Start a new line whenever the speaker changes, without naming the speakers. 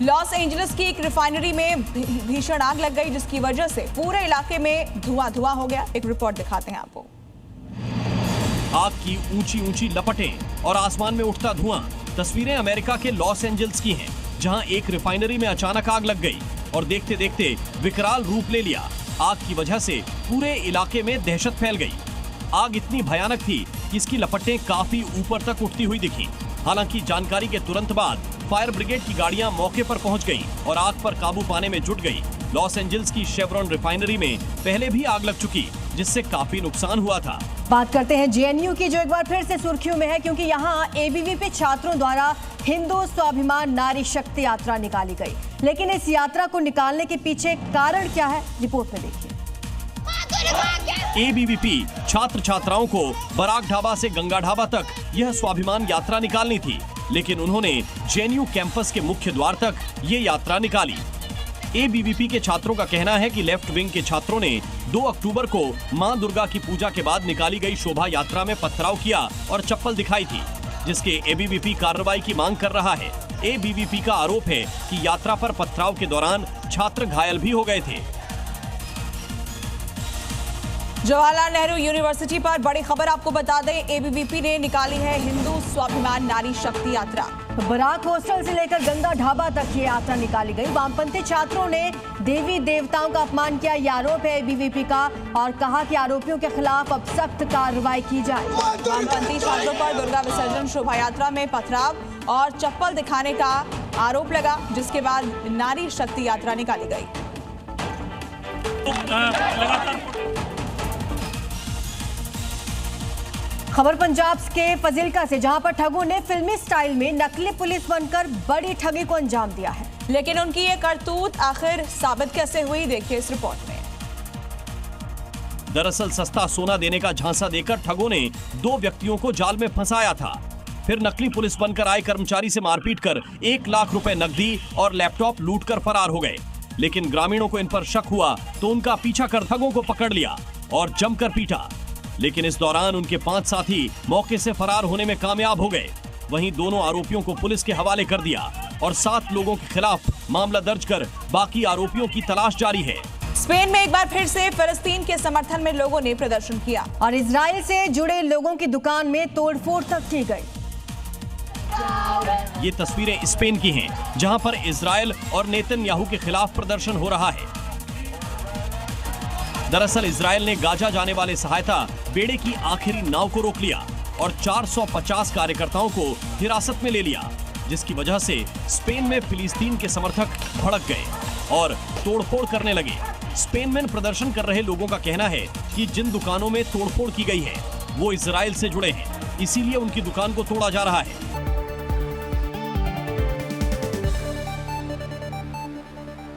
Los Angeles की एक refinery में भीषण आग लग गई, जिसकी वजह से पूरे इलाके में धुआं हो गया। एक रिपोर्ट दिखाते हैं आपको।
आग की ऊंची ऊंची लपटें और आसमान में उठता धुआं तस्वीरें अमेरिका के लॉस एंजल्स की हैं, जहां एक रिफाइनरी में अचानक आग लग गई और देखते देखते विकराल रूप ले लिया। आग की वजह से पूरे इलाके में दहशत फैल गई। आग इतनी भयानक थी कि इसकी लपटें काफी ऊपर तक उठती हुई दिखी। हालांकि जानकारी के तुरंत बाद फायर ब्रिगेड की गाड़ियां मौके पर पहुंच गईं और आग पर काबू पाने में जुट गई। लॉस एंजल्स की शेवरॉन रिफाइनरी में पहले भी आग लग चुकी, जिससे काफी नुकसान हुआ था।
बात करते हैं जेएनयू की, जो एक बार फिर से सुर्खियों में है, क्योंकि यहाँ एबीवीपी छात्रों द्वारा हिंदू स्वाभिमान नारी शक्ति यात्रा निकाली गई। लेकिन इस यात्रा को निकालने के पीछे कारण क्या है, रिपोर्ट में देखिए।
एबीवीपी छात्र छात्राओं को बराक ढाबा से गंगा ढाबा तक यह स्वाभिमान यात्रा निकालनी थी, लेकिन उन्होंने जेएनयू कैंपस के मुख्य द्वार तक ये यात्रा निकाली। एबीवीपी के छात्रों का कहना है कि लेफ्ट विंग के छात्रों ने 2 अक्टूबर को मां दुर्गा की पूजा के बाद निकाली गई शोभा यात्रा में पथराव किया और चप्पल दिखाई थी, जिसके एबीवीपी कार्रवाई की मांग कर रहा है। एबीवीपी का आरोप है कि यात्रा पर पथराव के दौरान छात्र घायल भी हो गए थे।
जवाहरलाल नेहरू यूनिवर्सिटी पर बड़ी खबर आपको बता दें, एबीवीपी ने निकाली है हिंदू स्वाभिमान नारी शक्ति यात्रा।
बराक हॉस्टल से लेकर गंगा ढाबा तक ये यात्रा निकाली गई। वामपंथी छात्रों ने देवी देवताओं का अपमान किया, ये आरोप है एबीवीपी का, और कहा कि आरोपियों के खिलाफ अब सख्त कार्रवाई की जाए।
वामपंथी छात्रों पर दुर्गा विसर्जन शोभा यात्रा में पथराव और चप्पल दिखाने का आरोप लगा, जिसके बाद नारी शक्ति यात्रा निकाली गई।
खबर पंजाब के फजीलका से, जहां पर ठगों ने फिल्मी स्टाइल में नकली पुलिस बनकर बड़ी ठगी को अंजाम दिया है।
लेकिन उनकी ये करतूत आखिर साबित कैसे हुई, देखिए इस रिपोर्ट में।
दरअसल सस्ता सोना देने का झांसा देकर ठगों ने 2 व्यक्तियों को जाल में फंसाया था। फिर नकली पुलिस बनकर आए कर्मचारी से मारपीट कर 1 लाख रुपए नकदी और लैपटॉप लूटकर फरार हो गए। लेकिन ग्रामीणों को इन पर शक हुआ तो उनका पीछा कर ठगों को पकड़ लिया और जमकर पीटा। लेकिन इस दौरान उनके 5 साथी मौके से फरार होने में कामयाब हो गए। वहीं दोनों आरोपियों को पुलिस के हवाले कर दिया और 7 लोगों के खिलाफ मामला दर्ज कर बाकी आरोपियों की तलाश जारी है।
स्पेन में एक बार फिर से फिलिस्तीन के समर्थन में लोगों ने प्रदर्शन किया
और इजराइल से जुड़े लोगों की दुकान में तोड़फोड़ तक की गई।
ये तस्वीरें स्पेन की हैं, जहां पर इजराइल और नेतन्याहू के खिलाफ प्रदर्शन हो रहा है। दरअसल इजराइल ने गाजा जाने वाले सहायता बेड़े की आखिरी नाव को रोक लिया और 450 कार्यकर्ताओं को हिरासत में ले लिया, जिसकी वजह से स्पेन में फिलिस्तीन के समर्थक भड़क गए और तोड़फोड़ करने लगे। स्पेन में प्रदर्शन कर रहे लोगों का कहना है कि जिन दुकानों में तोड़फोड़ की गई है वो इजराइल से जुड़े हैं, इसीलिए उनकी दुकान को तोड़ा जा रहा है।